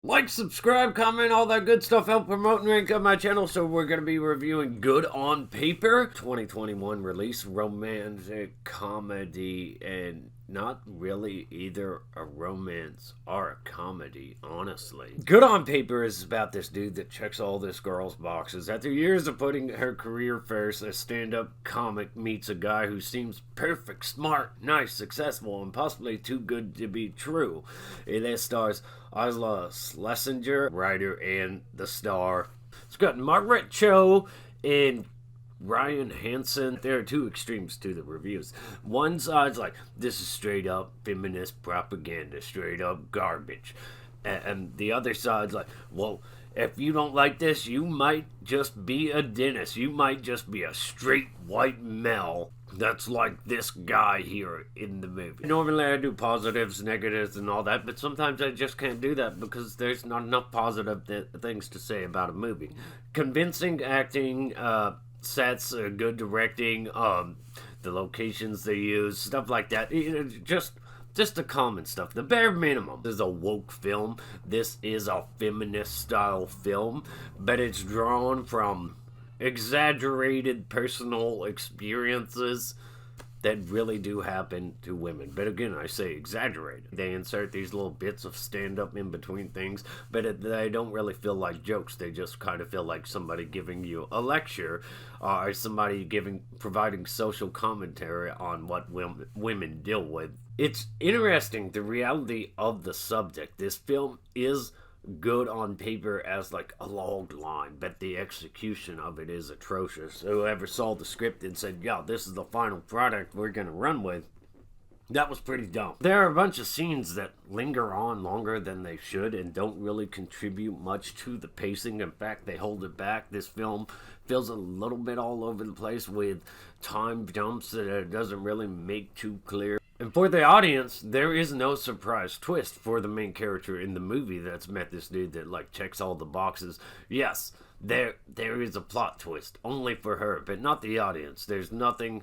Like, subscribe, comment, all that good stuff. Help promote and rank up my channel. So we're going to be reviewing Good on Paper, 2021 release, romantic comedy, and not really either a romance or a comedy, honestly. Good on Paper is about this dude that checks all this girl's boxes. After years of putting her career first, a stand-up comic meets a guy who seems perfect, smart, nice, successful, and possibly too good to be true. It stars Iliza Shlesinger, writer and the star. It's got Margaret Cho and Hansen. There are two extremes to the reviews. One side's like, this is straight up feminist propaganda, straight up garbage. And the other side's like, well, if you don't like this, you might just be a dentist. You might just be a straight white male that's like this guy here in the movie. Normally I do positives, negatives, and all that, but sometimes I just can't do that because there's not enough positive things to say about a movie. Convincing acting, sets, good directing, the locations they use, stuff like that. Just the common stuff, the bare minimum. This is a woke film. This is a feminist style film, but it's drawn from exaggerated personal experiences that really do happen to women. But again, I say exaggerated. They insert these little bits of stand-up in between things, but they don't really feel like jokes. They just kind of feel like somebody giving you a lecture, or somebody providing social commentary on what women deal with. It's interesting, the reality of the subject. This film is good on paper as like a log line, but the execution of it is atrocious. Whoever saw the script and said, yeah, this is the final product we're gonna run with, that was pretty dumb. There are a bunch of scenes that linger on longer than they should and don't really contribute much to the pacing. In fact, they hold it back. This film feels a little bit all over the place with time jumps that it doesn't really make too clear. And for the audience, there is no surprise twist for the main character in the movie that's met this dude that like checks all the boxes. Yes, there is a plot twist, only for her, but not the audience. There's nothing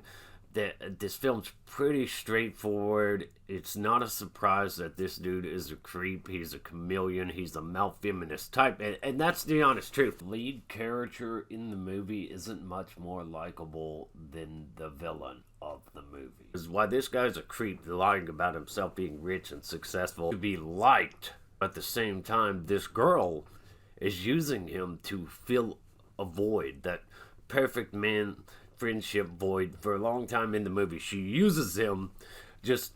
that this film's pretty straightforward. It's not a surprise that this dude is a creep. He's a chameleon. He's a male-feminist type, and that's the honest truth. The lead character in the movie isn't much more likable than the villain of the movie. This is why this guy's a creep, lying about himself being rich and successful to be liked. At the same time, this girl is using him to fill a void, that perfect man friendship void. For a long time in the movie, she uses him just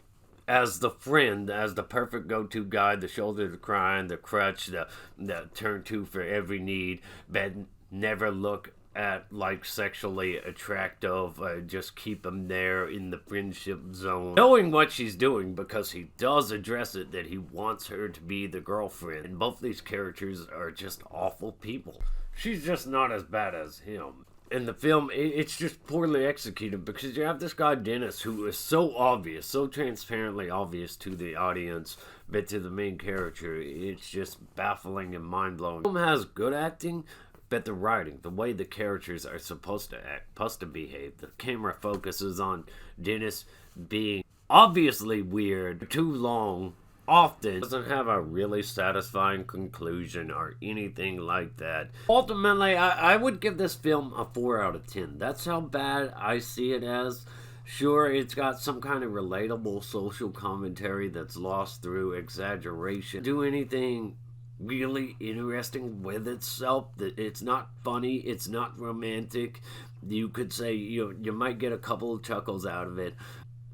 as the friend, as the perfect go-to guy, the shoulder to cry on, the crutch, the turn-to for every need, but never look at like sexually attractive, just keep him there in the friendship zone, knowing what she's doing, because he does address it that he wants her to be the girlfriend. And both these characters are just awful people. She's just not as bad as him. In the film, it's just poorly executed because you have this guy Dennis who is so obvious, so transparently obvious to the audience, but to the main character, it's just baffling and mind-blowing. The film has good acting, but the writing, the way the characters are supposed to act, supposed to behave, the camera focuses on Dennis being obviously weird, too long, often doesn't have a really satisfying conclusion or anything like that. Ultimately, I would give this film a 4 out of 10. That's how bad I see it as. Sure, it's got some kind of relatable social commentary that's lost through exaggeration. Do anything really interesting with itself. That it's not funny, it's not romantic. You could say you might get a couple of chuckles out of it.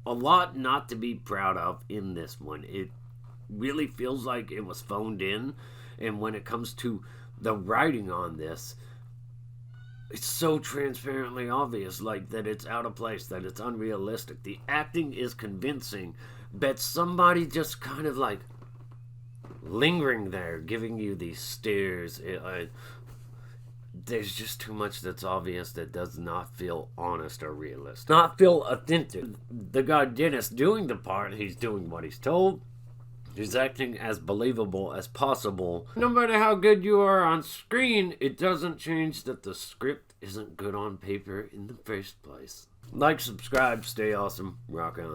A lot not to be proud of in this one. It really feels like it was phoned in, and when it comes to the writing on this, it's so transparently obvious, like that it's out of place, that it's unrealistic. The acting is convincing, but somebody just kind of like lingering there, giving you these stares. There's just too much that's obvious that does not feel honest or realistic, not feel authentic. The guy Dennis doing the part, he's doing what he's told. He's acting as believable as possible. No matter how good you are on screen, it doesn't change that the script isn't good on paper in the first place. Like, subscribe, stay awesome, rock on.